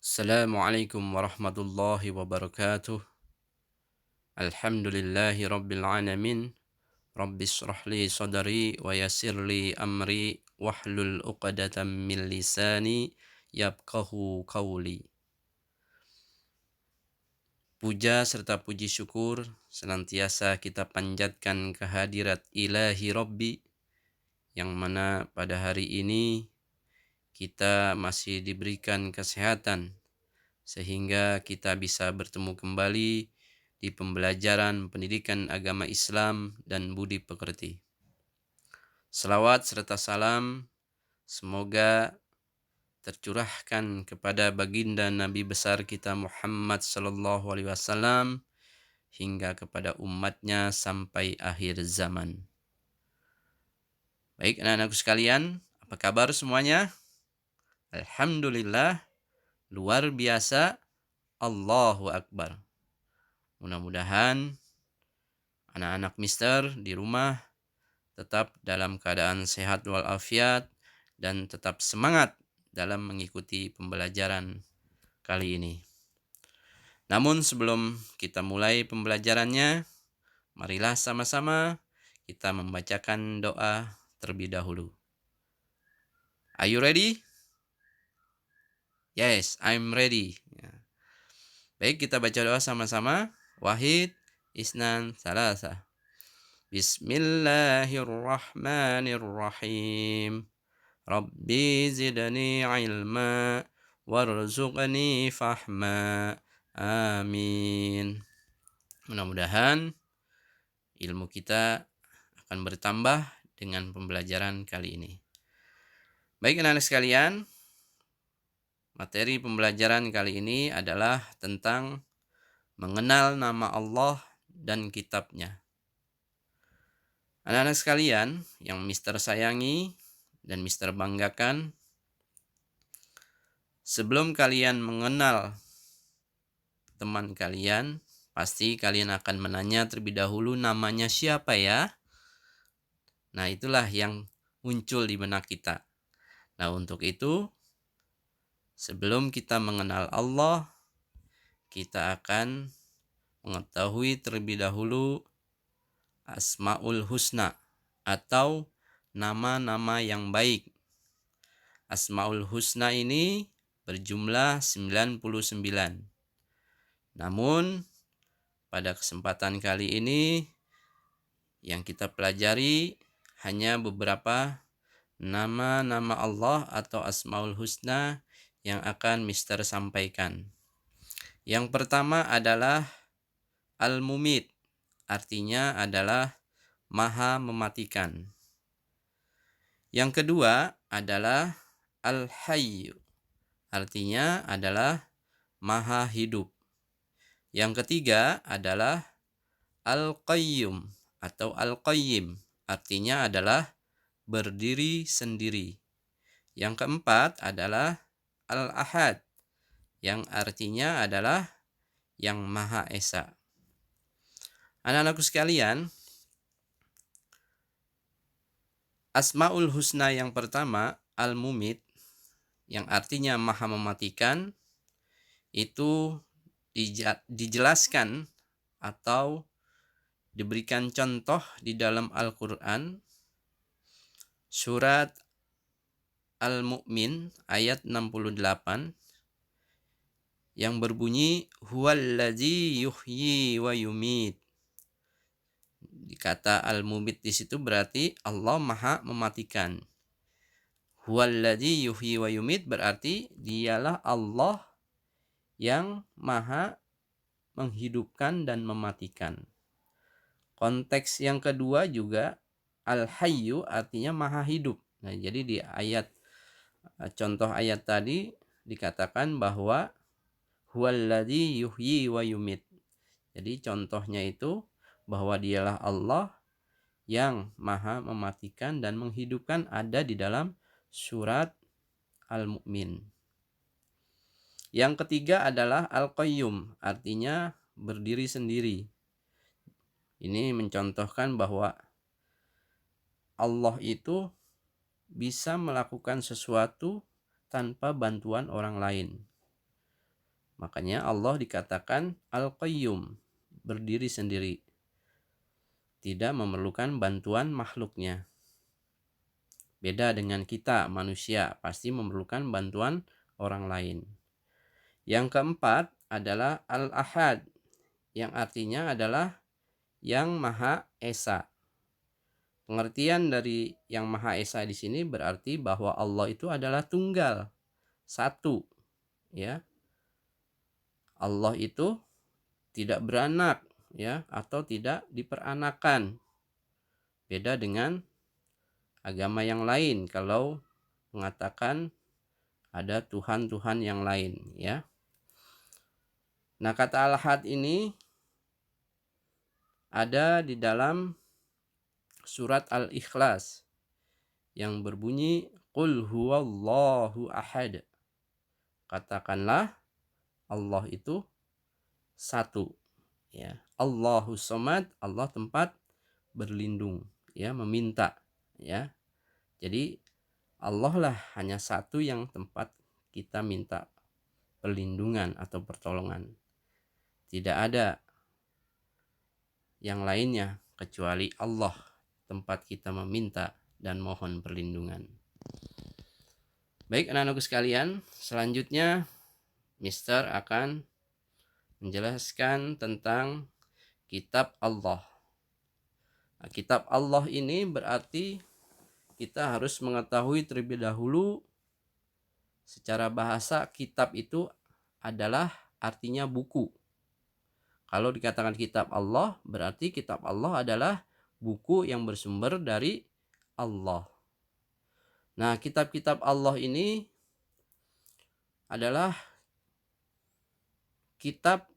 Assalamualaikum warahmatullahi wabarakatuh. Alhamdulillahi rabbil alamin. Rabbi shrah li sadri wa yassir li amri wahlul 'uqdatam min lisani yafqahu qawli. Puja serta puji syukur senantiasa kita panjatkan kehadirat Ilahi Rabbi yang mana pada hari ini kita masih diberikan kesehatan sehingga kita bisa bertemu kembali di pembelajaran pendidikan agama Islam dan budi pekerti. Selawat serta salam semoga tercurahkan kepada baginda Nabi besar kita Muhammad sallallahu alaihi wasallam hingga kepada umatnya sampai akhir zaman. Baik anak-anakku sekalian, apa kabar semuanya? Alhamdulillah, luar biasa, Allahu Akbar. Mudah-mudahan anak-anak Mister di rumah tetap dalam keadaan sehat walafiat dan tetap semangat dalam mengikuti pembelajaran kali ini. Namun sebelum kita mulai pembelajarannya, marilah sama-sama kita membacakan doa terlebih dahulu. Are you ready? Yes, I'm ready. Baik, kita baca doa sama-sama. Wahid, isnan, salasa. Bismillahirrahmanirrahim. Rabbi zidni ilma warzuqni fahma. Amin. Mudah-mudahan ilmu kita akan bertambah dengan pembelajaran kali ini. Baik anak-anak sekalian, materi pembelajaran kali ini adalah tentang mengenal nama Allah dan kitabnya. Anak-anak sekalian yang Mister sayangi dan Mister banggakan, sebelum kalian mengenal teman kalian, pasti kalian akan menanya terlebih dahulu namanya siapa ya? Nah, itulah yang muncul di benak kita. Nah, untuk itu, sebelum kita mengenal Allah, kita akan mengetahui terlebih dahulu Asmaul Husna atau nama-nama yang baik. Asmaul Husna ini berjumlah 99. Namun pada kesempatan kali ini yang kita pelajari hanya beberapa nama-nama Allah atau Asmaul Husna yang akan Mister sampaikan. Yang pertama adalah Al-Mumit, artinya adalah Maha Mematikan. Yang kedua adalah Al-Hayyu, artinya adalah Maha Hidup. Yang ketiga adalah Al-Qayyum atau Al-Qayyim, artinya adalah berdiri sendiri. Yang keempat adalah Al-Ahad, yang artinya adalah yang Maha Esa. Anak-anakku sekalian, Asmaul Husna yang pertama, Al-Mumit, yang artinya Maha Mematikan, itu dijelaskan atau diberikan contoh di dalam Al-Quran, surat Al-Mu'min ayat 68, yang berbunyi huwallazi yuhyi wa yumit. Di kata Al-Mumit di situ berarti Allah Maha Mematikan. Huwallazi yuhyi wa yumit berarti dialah Allah yang Maha menghidupkan dan mematikan. Konteks yang kedua juga Al-Hayyu artinya Maha Hidup. Nah, jadi di contoh ayat tadi dikatakan bahwa huwallazi yuhyi wa yumit. Jadi contohnya itu bahwa dialah Allah yang Maha Mematikan dan menghidupkan, ada di dalam surat Al-Mu'min. Yang ketiga adalah Al-Qayyum, artinya berdiri sendiri. Ini mencontohkan bahwa Allah itu bisa melakukan sesuatu tanpa bantuan orang lain. Makanya Allah dikatakan Al-Qayyum, berdiri sendiri, tidak memerlukan bantuan makhluknya. Beda dengan kita manusia, pasti memerlukan bantuan orang lain. Yang keempat adalah Al-Ahad, yang artinya adalah yang Maha Esa. Pengertian dari yang Maha Esa di sini berarti bahwa Allah itu adalah tunggal, satu, ya. Allah itu tidak beranak, ya, atau tidak diperanakan. Beda dengan agama yang lain kalau mengatakan ada Tuhan-Tuhan yang lain, ya. Nah, kata Al-Ahad ini ada di dalam surat Al-Ikhlas yang berbunyi Qul huwallahu ahad. Katakanlah Allah itu satu, ya. Allahu somad, Allah tempat berlindung, ya, meminta, ya. Jadi Allah lah hanya satu yang tempat kita minta perlindungan atau pertolongan. Tidak ada yang lainnya kecuali Allah tempat kita meminta dan mohon perlindungan. Baik anak-anakku sekalian, selanjutnya Mister akan menjelaskan tentang kitab Allah. Nah, kitab Allah ini berarti kita harus mengetahui terlebih dahulu secara bahasa kitab itu adalah artinya buku. Kalau dikatakan kitab Allah, berarti kitab Allah adalah buku yang bersumber dari Allah. Nah, kitab-kitab Allah ini adalah kitab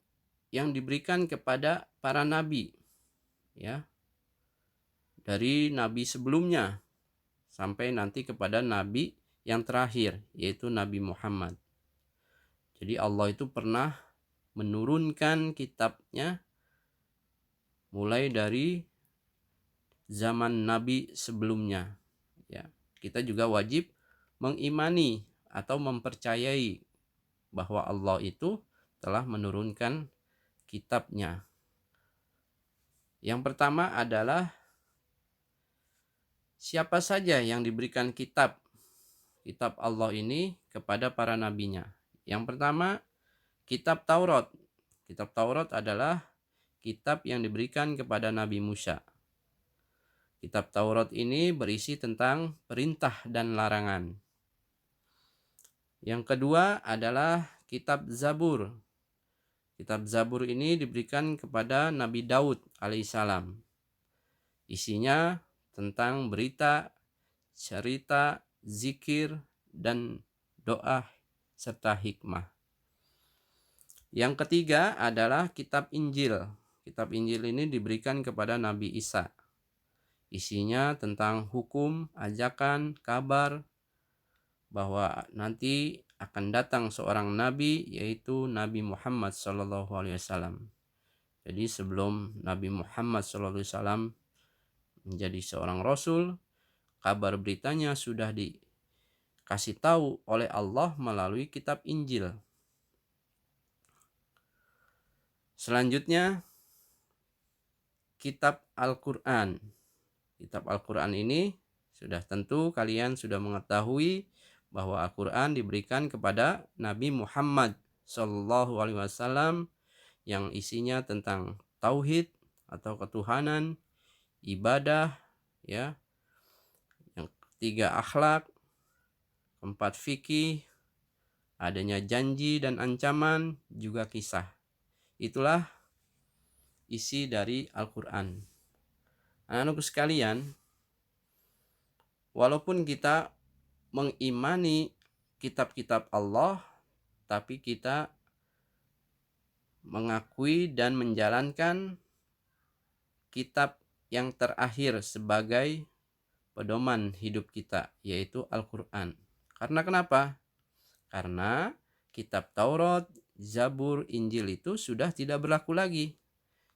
yang diberikan kepada para nabi, ya. Dari nabi sebelumnya sampai nanti kepada nabi yang terakhir, yaitu Nabi Muhammad. Jadi Allah itu pernah menurunkan kitabnya mulai dari zaman nabi sebelumnya, ya. Kita juga wajib mengimani atau mempercayai bahwa Allah itu telah menurunkan kitabnya. Yang pertama adalah siapa saja yang diberikan kitab Allah ini kepada para nabinya. Yang pertama, kitab Taurat. Kitab Taurat adalah kitab yang diberikan kepada Nabi Musa. Kitab Taurat ini berisi tentang perintah dan larangan. Yang kedua adalah kitab Zabur. Kitab Zabur ini diberikan kepada Nabi Daud alaihissalam. Isinya tentang berita, cerita, zikir, dan doa serta hikmah. Yang ketiga adalah kitab Injil. Kitab Injil ini diberikan kepada Nabi Isa. Isinya tentang hukum, ajakan, kabar bahwa nanti akan datang seorang nabi, yaitu Nabi Muhammad SAW. Jadi sebelum Nabi Muhammad SAW menjadi seorang rasul, kabar beritanya sudah dikasih tahu oleh Allah melalui kitab Injil. Selanjutnya, kitab Al-Quran. Kitab Al-Quran ini sudah tentu kalian sudah mengetahui bahwa Al-Quran diberikan kepada Nabi Muhammad SAW yang isinya tentang tauhid atau ketuhanan, ibadah, ya. Yang ketiga akhlak, keempat fikih, adanya janji dan ancaman, juga kisah. Itulah isi dari Al-Quran. Anak-anakku sekalian, walaupun kita mengimani kitab-kitab Allah, tapi kita mengakui dan menjalankan kitab yang terakhir sebagai pedoman hidup kita, yaitu Al-Quran. Karena kenapa? Karena kitab Taurat, Zabur, Injil itu sudah tidak berlaku lagi.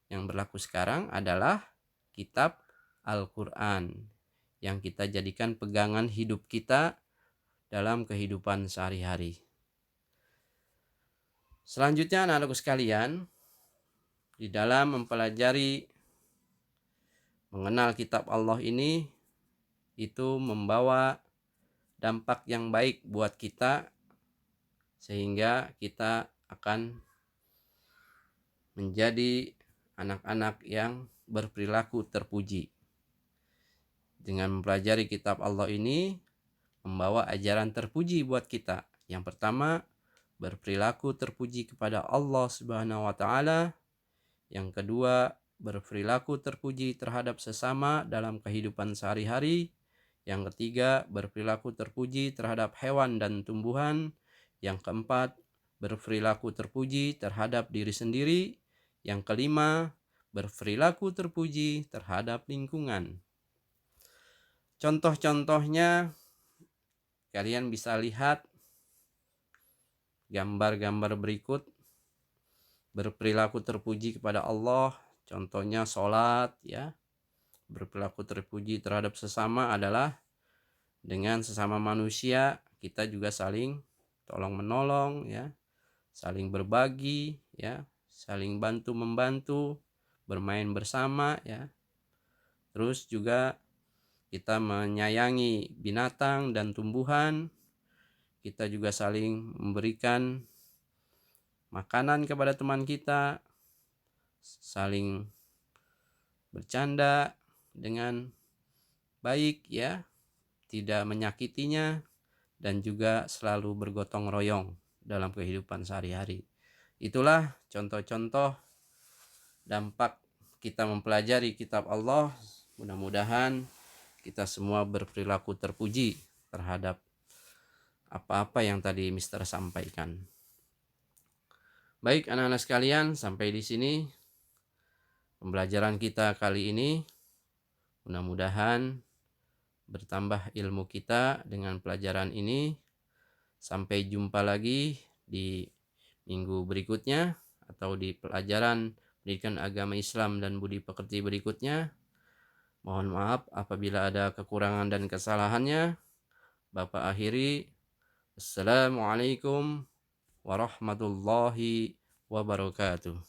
Yang berlaku sekarang adalah kitab Al-Quran yang kita jadikan pegangan hidup kita dalam kehidupan sehari-hari. Selanjutnya anak-anakku sekalian, di dalam mempelajari mengenal kitab Allah ini itu membawa dampak yang baik buat kita, sehingga kita akan menjadi anak-anak yang berperilaku terpuji. Dengan mempelajari kitab Allah ini membawa ajaran terpuji buat kita. Yang pertama, berperilaku terpuji kepada Allah Subhanahu wa taala. Yang kedua, berperilaku terpuji terhadap sesama dalam kehidupan sehari-hari. Yang ketiga, berperilaku terpuji terhadap hewan dan tumbuhan. Yang keempat, berperilaku terpuji terhadap diri sendiri. Yang kelima, berperilaku terpuji terhadap lingkungan. Contoh-contohnya kalian bisa lihat gambar-gambar berikut. Berperilaku terpuji kepada Allah, contohnya sholat ya. Berperilaku terpuji terhadap sesama adalah dengan sesama manusia kita juga saling tolong menolong ya, saling berbagi ya, saling bantu membantu, bermain bersama ya. Terus juga kita menyayangi binatang dan tumbuhan. Kita juga saling memberikan makanan kepada teman kita, saling bercanda dengan baik ya, tidak menyakitinya, dan juga selalu bergotong royong dalam kehidupan sehari-hari. Itulah contoh-contoh dampak kita mempelajari kitab Allah. Mudah-mudahan kita semua berperilaku terpuji terhadap apa-apa yang tadi Mister sampaikan. Baik anak-anak sekalian, sampai di sini pembelajaran kita kali ini. Mudah-mudahan bertambah ilmu kita dengan pelajaran ini. Sampai jumpa lagi di minggu berikutnya atau di pelajaran pendidikan agama Islam dan budi pekerti berikutnya. Mohon maaf apabila ada kekurangan dan kesalahannya. Bapak akhiri. Assalamualaikum warahmatullahi wabarakatuh.